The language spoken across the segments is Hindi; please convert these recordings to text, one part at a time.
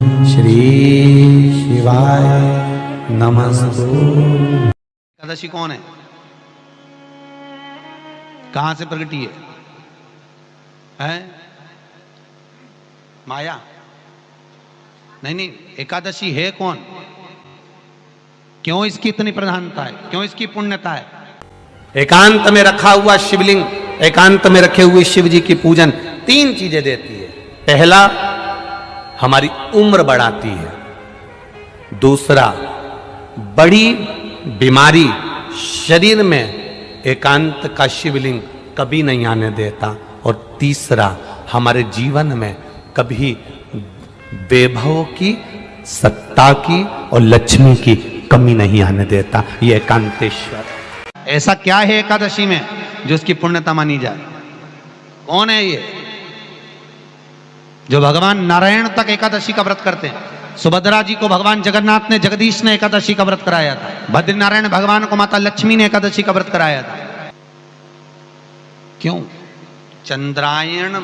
श्री शिवाय नमस्तु। एकादशी कौन है, कहां से प्रगटी है? माया? नहीं, एकादशी है कौन? क्यों इसकी इतनी प्रधानता है, क्यों इसकी पुण्यता है? एकांत में रखा हुआ शिवलिंग, एकांत में रखे हुए शिव जी की पूजन तीन चीजें देती है। पहला, हमारी उम्र बढ़ाती है। दूसरा, बड़ी बीमारी शरीर में एकांत का शिवलिंग कभी नहीं आने देता। और तीसरा, हमारे जीवन में कभी वैभव की, सत्ता की और लक्ष्मी की कमी नहीं आने देता। ये एकांतेश्वर। ऐसा क्या है एकादशी में जो इसकी पुण्यता मानी जाए? कौन है ये जो भगवान नारायण तक एकादशी का व्रत करते हैं? सुभद्रा जी को भगवान जगन्नाथ ने, जगदीश ने एकादशी का व्रत कराया था। भद्र नारायण भगवान को माता लक्ष्मी ने एकादशी का व्रत कराया था। क्यों? चंद्रायण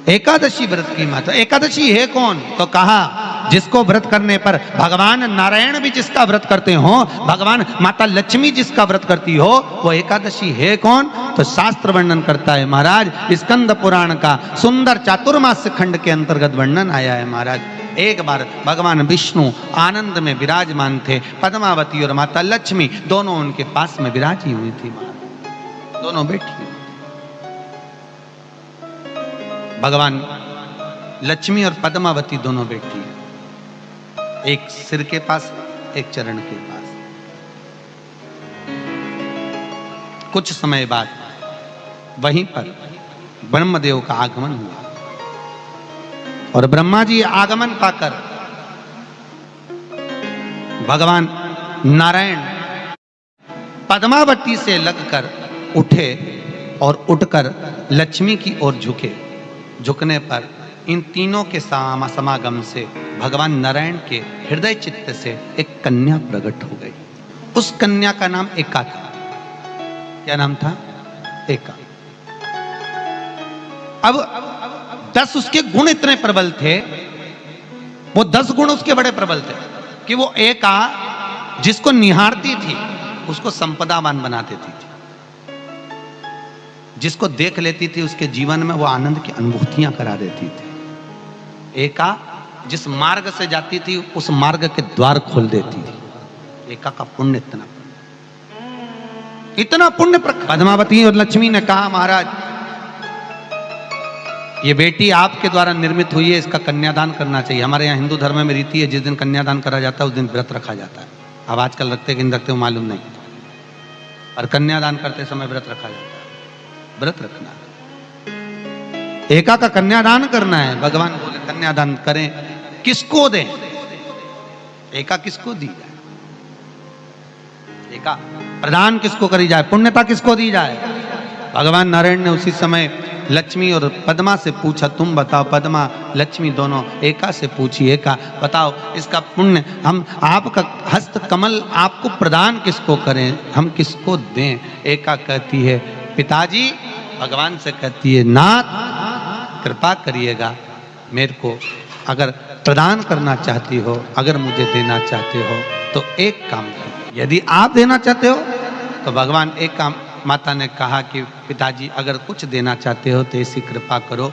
एकादशी व्रत की माता। एकादशी है कौन? तो कहा जिसको व्रत करने पर भगवान नारायण भी जिसका व्रत करते हो, भगवान माता लक्ष्मी जिसका व्रत करती हो, वो एकादशी है कौन? तो शास्त्र वर्णन करता है महाराज। स्कंद पुराण का सुंदर चातुर्मास्य खंड के अंतर्गत वर्णन आया है महाराज। एक बार भगवान विष्णु आनंद में विराजमान थे। पद्मावती और माता लक्ष्मी दोनों उनके पास में विराजी हुई थी महाराज, दोनों बैठी। भगवान लक्ष्मी और पद्मावती दोनों बैठी, एक सिर के पास, एक चरण के पास। कुछ समय बाद वहीं पर ब्रह्मदेव का आगमन हुआ और ब्रह्मा जी आगमन पाकर भगवान नारायण पद्मावती से लगकर उठे और उठकर लक्ष्मी की ओर झुके। झुकने पर इन तीनों के समागम से भगवान नारायण के हृदय चित्त से एक कन्या प्रकट हो गई। उस कन्या का नाम एका था। क्या नाम था? एका। अब 10 उसके गुण इतने प्रबल थे, वो 10 गुण उसके बड़े प्रबल थे कि वो एका जिसको निहारती थी उसको संपदावान बना देती थी। जिसको देख लेती थी उसके जीवन में वो आनंद की अनुभूतियां करा देती थी। एका जिस मार्ग से जाती थी उस मार्ग के द्वार खोल देती थी। एका का पुण्य इतना पुण्य। पद्मावती और लक्ष्मी ने कहा महाराज ये बेटी आपके द्वारा निर्मित हुई है, इसका कन्यादान करना चाहिए। हमारे यहाँ हिंदू धर्म में रीति है, जिस दिन कन्यादान करा जाता है उस दिन व्रत रखा जाता है। अब आजकल रखते कि नहीं रखते हो मालूम नहीं, और कन्यादान करते समय व्रत रखा जाता है। व्रत रखना, एका का कन्यादान करना है। भगवान बोले कन्यादान करें, किसको दें? एका किसको दी जाए? एका प्रदान किसको करी जाए? पुण्यता किसको दी जाए? भगवान नारायण ने उसी समय लक्ष्मी और पद्मा से पूछा, तुम बताओ। पद्मा लक्ष्मी दोनों एका से पूछी, एका बताओ इसका पुण्य, हम आपका हस्त कमल आपको प्रदान किसको करें, हम किसको दें? एका कहती है पिताजी। भगवान से कहती है नाथ कृपा करिएगा, मेरे को अगर प्रदान करना चाहती हो, अगर मुझे देना चाहते हो तो एक काम करो। यदि आप देना चाहते हो तो भगवान एक काम, माता ने कहा कि पिताजी अगर कुछ देना चाहते हो तो ऐसी कृपा करो,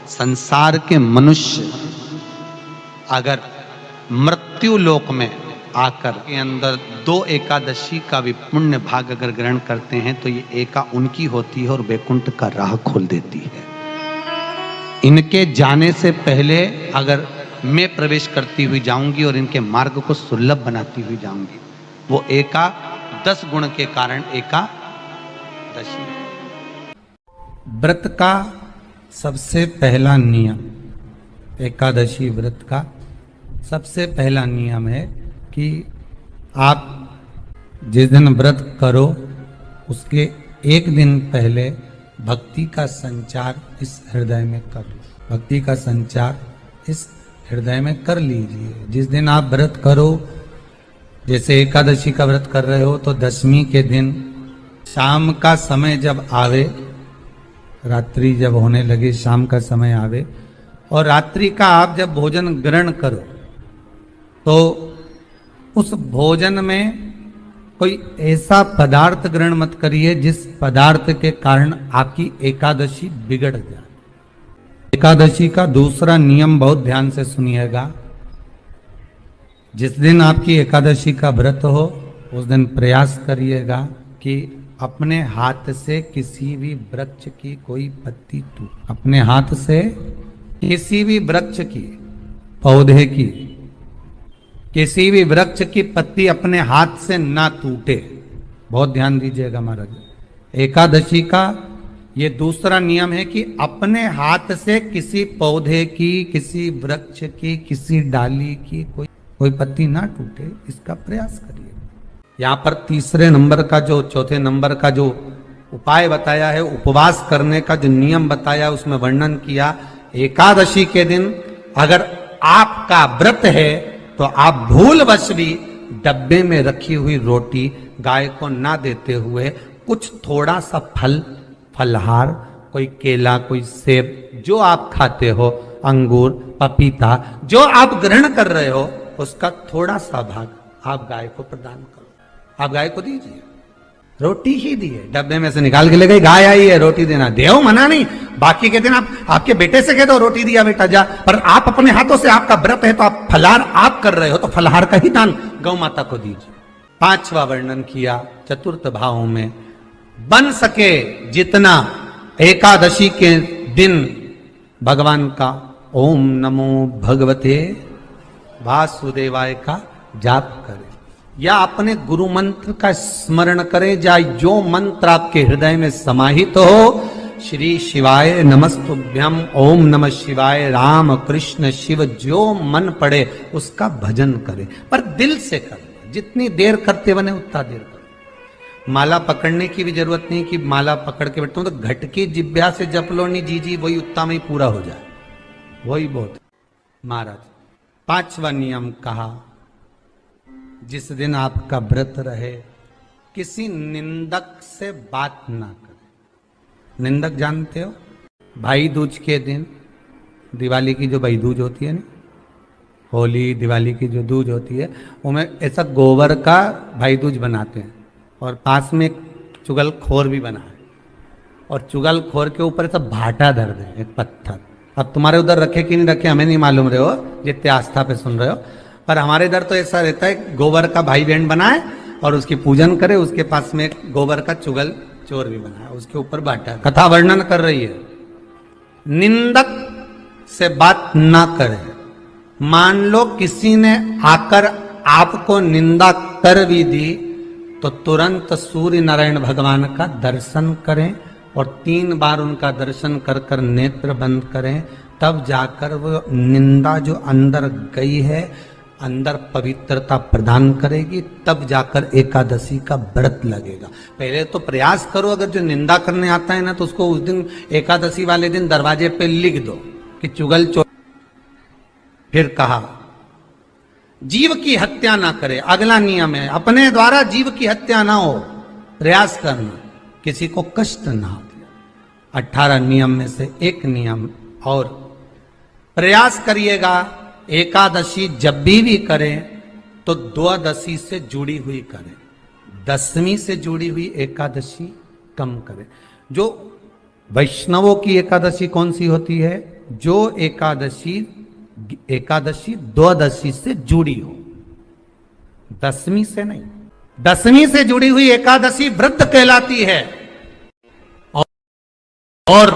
संसार के मनुष्य अगर मृत्यु लोक में आकर के अंदर 2 एकादशी का भी पुण्य भाग अगर ग्रहण करते हैं तो ये एका उनकी होती है और वैकुंठ का राह खोल देती है। इनके जाने से पहले अगर मैं प्रवेश करती हुई जाऊंगी और इनके मार्ग को सुलभ बनाती हुई जाऊंगी। वो एका 10 गुण के कारण एकादशी। व्रत का सबसे पहला नियम, एकादशी व्रत का सबसे पहला नियम है कि आप जिस दिन व्रत करो उसके एक दिन पहले भक्ति का संचार इस हृदय में कर लो। भक्ति का संचार इस हृदय में कर लीजिए। जिस दिन आप व्रत करो, जैसे एकादशी का व्रत कर रहे हो तो दशमी के दिन शाम का समय जब आवे, रात्रि जब होने लगे, शाम का समय आवे और रात्रि का आप जब भोजन ग्रहण करो तो उस भोजन में कोई ऐसा पदार्थ ग्रहण मत करिए जिस पदार्थ के कारण आपकी एकादशी बिगड़ जाए। एकादशी का दूसरा नियम बहुत ध्यान से सुनिएगा। जिस दिन आपकी एकादशी का व्रत हो उस दिन प्रयास करिएगा कि अपने हाथ से किसी भी वृक्ष की कोई पत्ती अपने हाथ से किसी भी वृक्ष की, पौधे की, किसी भी वृक्ष की पत्ती अपने हाथ से ना टूटे। बहुत ध्यान दीजिएगा महाराज। एकादशी का ये दूसरा नियम है कि अपने हाथ से किसी पौधे की, किसी वृक्ष की, किसी डाली की कोई पत्ती ना टूटे, इसका प्रयास करिए। यहाँ पर तीसरे नंबर का जो, चौथे नंबर का जो उपाय बताया है, उपवास करने का जो नियम बताया, उसमें वर्णन किया एकादशी के दिन अगर आपका व्रत है तो आप भूलवश भी डब्बे में रखी हुई रोटी गाय को ना देते हुए कुछ थोड़ा सा फलहार, कोई केला, कोई सेब, जो आप खाते हो, अंगूर, पपीता, जो आप ग्रहण कर रहे हो, उसका थोड़ा सा भाग आप गाय को प्रदान करो। आप गाय को दीजिए। रोटी ही दिए, डब्बे में से निकाल के ले गई, गाय आई है, रोटी देना, देव मना नहीं। बाकी के दिन आप आपके बेटे से कह दो रोटी दिया बेटा जा, पर आप अपने हाथों से, आपका व्रत है तो आप फलाहार आप कर रहे हो तो फलाहार का ही दान गौ माता को दीजिए। पांचवा वर्णन किया चतुर्थ भाव में, बन सके जितना एकादशी के दिन भगवान का ओम नमो भगवते वासुदेवाय का जाप करें या अपने गुरु मंत्र का स्मरण करें, या जो मंत्र आपके हृदय में समाहित हो, श्री शिवाय नमस्तुभ्यम, ओम नमः शिवाय, राम कृष्ण शिव, जो मन पड़े उसका भजन करें, पर दिल से करें। जितनी देर करते बने उतना देर करें। माला पकड़ने की भी जरूरत नहीं कि माला पकड़ के बैठता हूं तो घटकी जिब्या से जप लो नहीं जी वही उत्ता में ही पूरा हो जाए, वही बहुत। महाराज पांचवा नियम कहा, जिस दिन आपका व्रत रहे किसी निंदक से बात ना करें। निंदक जानते हो, भाई दूज के दिन, दिवाली की जो भाई दूज होती है ना, होली दिवाली की जो दूज होती है, उनमें ऐसा गोबर का भाई दूज बनाते हैं और पास में एक चुगलखोर भी बना है और चुगलखोर के ऊपर ऐसा भाटा धर दे, एक पत्थर। अब तुम्हारे उधर रखे कि नहीं रखे हमें नहीं मालूम रहे हो, जितने आस्था पे सुन रहे हो, पर हमारे इधर तो ऐसा रहता है, गोबर का भाई बहन बनाए और उसकी पूजन करे, उसके पास में एक गोबर का चुगल चोर भी बनाए, उसके ऊपर बांटा। कथा वर्णन कर रही है, निंदक से बात ना करे। मान लो किसी ने आकर आपको निंदा कर भी दी तो तुरंत सूर्य नारायण भगवान का दर्शन करें और 3 बार उनका दर्शन कर कर नेत्र बंद करें, तब जाकर वो निंदा जो अंदर गई है, अंदर पवित्रता प्रदान करेगी, तब जाकर एकादशी का व्रत लगेगा। पहले तो प्रयास करो, अगर जो निंदा करने आता है ना तो उसको उस दिन एकादशी वाले दिन दरवाजे पे लिख दो कि चुगल चोर। फिर कहा जीव की हत्या ना करे, अगला नियम है, अपने द्वारा जीव की हत्या ना हो, प्रयास करना, किसी को कष्ट ना हो। 18 नियम में से एक नियम और, प्रयास करिएगा एकादशी जब भी करें तो द्वादशी से जुड़ी हुई करें, दशमी से जुड़ी हुई एकादशी कम करें। जो वैष्णवों की एकादशी कौन सी होती है? जो एकादशी द्वादशी से जुड़ी हो, दशमी से नहीं। दशमी से जुड़ी हुई एकादशी व्रत कहलाती है और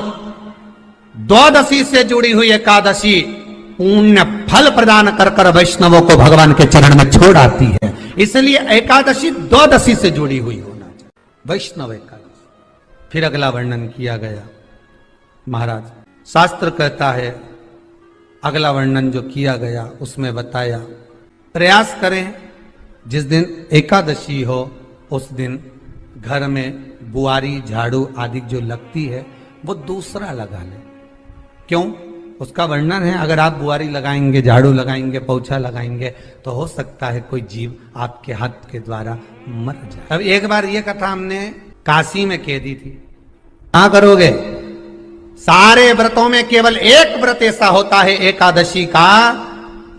द्वादशी से जुड़ी हुई एकादशी पुण्य फल प्रदान कर कर वैष्णवों को भगवान के चरण में छोड़ आती है। इसलिए एकादशी द्वादशी से जुड़ी हुई होना चाहिए, वैष्णव एकादशी। फिर अगला वर्णन किया गया, महाराज शास्त्र कहता है, अगला वर्णन जो किया गया उसमें बताया, प्रयास करें जिस दिन एकादशी हो उस दिन घर में बुआरी झाड़ू आदि जो लगती है वो दूसरा लगा ले। क्यों? उसका वर्णन है, अगर आप बुआरी लगाएंगे, झाड़ू लगाएंगे, पोछा लगाएंगे तो हो सकता है कोई जीव आपके हाथ के द्वारा मर जाए। अब एक बार ये कथा हमने काशी में कह दी थी, कहां करोगे? सारे व्रतों में केवल एक व्रत ऐसा होता है एकादशी का,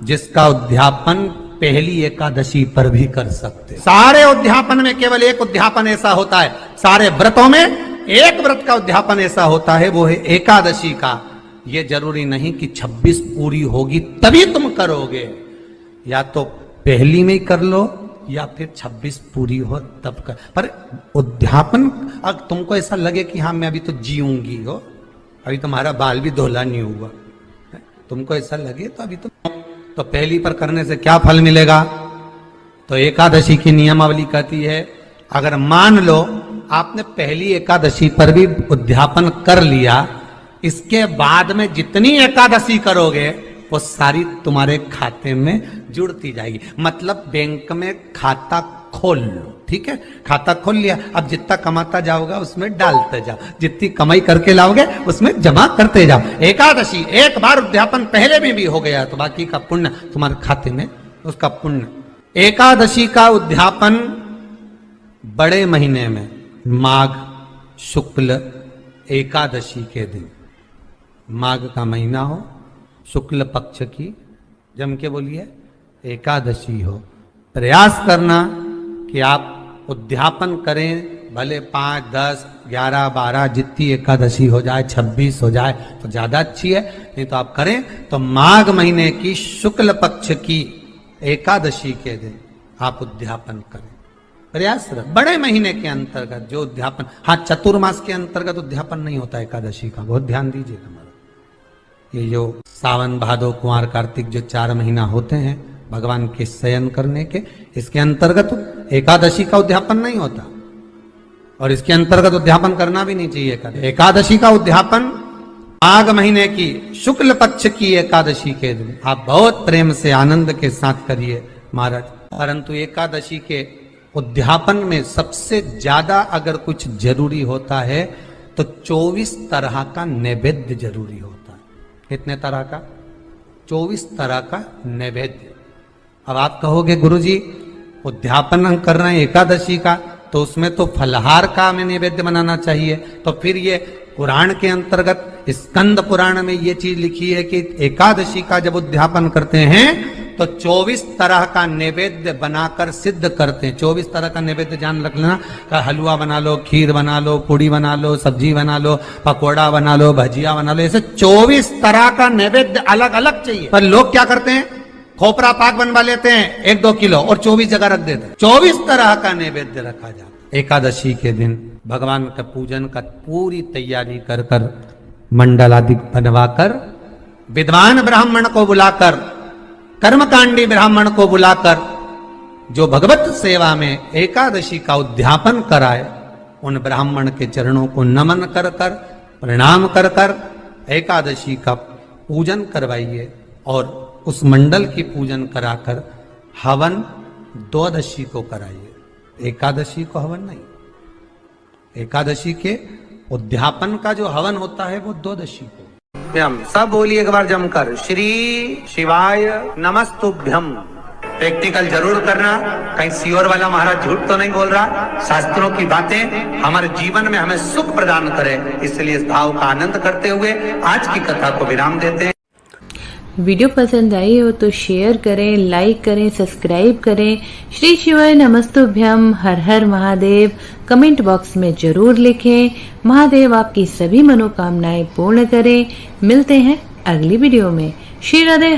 जिसका उद्यापन पहली एकादशी पर भी कर सकते। सारे उद्यापन में केवल एक उद्यापन ऐसा होता है, सारे व्रतों में एक व्रत का उद्यापन ऐसा होता है, वो है एकादशी का। ये जरूरी नहीं कि 26 पूरी होगी तभी तुम करोगे, या तो पहली में ही कर लो या फिर 26 पूरी हो तब कर। पर उद्यापन, अगर तुमको ऐसा लगे कि हाँ मैं अभी तो जीऊंगी हो, अभी तुम्हारा बाल भी धोला नहीं हुआ, तुमको ऐसा लगे तो अभी तो पहली पर करने से क्या फल मिलेगा? तो एकादशी की नियमावली कहती है, अगर मान लो आपने पहली एकादशी पर भी उद्यापन कर लिया, इसके बाद में जितनी एकादशी करोगे वो सारी तुम्हारे खाते में जुड़ती जाएगी। मतलब बैंक में खाता खोल लो, ठीक है, खाता खोल लिया, अब जितना कमाता जाओगा उसमें डालते जाओ, जितनी कमाई करके लाओगे उसमें जमा करते जाओ। एकादशी एक बार उद्यापन पहले में भी हो गया तो बाकी का पुण्य तुम्हारे खाते में, उसका पुण्य। एकादशी का उद्यापन बड़े महीने में माघ शुक्ल एकादशी के दिन, माघ का महीना हो, शुक्ल पक्ष की, जम के बोलिए, एकादशी हो, प्रयास करना कि आप उद्यापन करें, भले 5, 10, 11, 12 जितनी एकादशी हो जाए, 26 हो जाए तो ज्यादा अच्छी है, नहीं तो आप करें तो माघ महीने की शुक्ल पक्ष की एकादशी के दिन आप उद्यापन करें। प्रयास रख, बड़े महीने के अंतर्गत जो उद्यापन, हाँ चतुर्मास के अंतर्गत उद्यापन नहीं होता एकादशी का, बहुत ध्यान दीजिएगा। ये जो सावन भादो कुंवर कार्तिक जो 4 महीना होते हैं भगवान के शयन करने के, इसके अंतर्गत एकादशी का उद्यापन नहीं होता, और इसके अंतर्गत उद्यापन करना भी नहीं चाहिए। एकादशी का उद्यापन माघ महीने की शुक्ल पक्ष की एकादशी के दिन आप बहुत प्रेम से आनंद के साथ करिए महाराज। परंतु एकादशी के उद्यापन में सबसे ज्यादा अगर कुछ जरूरी होता है तो 24 तरह का नैवेद्य जरूरी होता है। कितने तरह का? 24 तरह का नैवेद्य। अब आप कहोगे गुरुजी उद्यापन हम कर रहे हैं एकादशी का, तो उसमें तो फलहार का हमें नैवेद्य बनाना चाहिए। तो फिर ये पुराण के अंतर्गत स्कंद पुराण में ये चीज लिखी है कि एकादशी का जब उद्यापन करते हैं तो 24 तरह का नैवेद्य बनाकर सिद्ध करते हैं। 24 तरह का नैवेद्य जान रख लेना, हलवा बना लो, खीर बना लो, पूड़ी बना लो, सब्जी बना लो, पकोड़ा बना लो, भजिया बना लो, ऐसे 24 तरह का नैवेद्य अलग अलग चाहिए। पर लोग क्या करते हैं, खोपरा पाक बनवा लेते हैं 1-2 किलो और 24 जगह रख देते हैं। 24 तरह का नैवेद्य रखा जाता है। एकादशी के दिन भगवान का पूजन का पूरी तैयारी कर कर, मंडल आदि बनवाकर, विद्वान ब्राह्मण को बुलाकर, कर्मकांडी ब्राह्मण को बुलाकर, जो भगवत सेवा में एकादशी का उद्यापन कराए, उन ब्राह्मण के चरणों को नमन कर कर, प्रणाम कर कर एकादशी का पूजन करवाइए। और उस मंडल की पूजन कराकर हवन द्वादशी को कराइए, एकादशी को हवन नहीं। एकादशी के उद्यापन का जो हवन होता है वो द्वादशी को। सब बोलिए एक बार जमकर, श्री शिवाय नमस्तुभ्यम। प्रैक्टिकल जरूर करना, कहीं सियोर वाला महाराज झूठ तो नहीं बोल रहा। शास्त्रों की बातें हमारे जीवन में हमें सुख प्रदान करे, इसलिए इस भाव का आनंद करते हुए आज की कथा को विराम देते हैं। वीडियो पसंद आई हो तो शेयर करें, लाइक करें, सब्सक्राइब करें। श्री शिवाय नमस्तुभ्यम, हर हर महादेव कमेंट बॉक्स में जरूर लिखें। महादेव आपकी सभी मनोकामनाएं पूर्ण करें। मिलते हैं अगली वीडियो में। श्री राधे।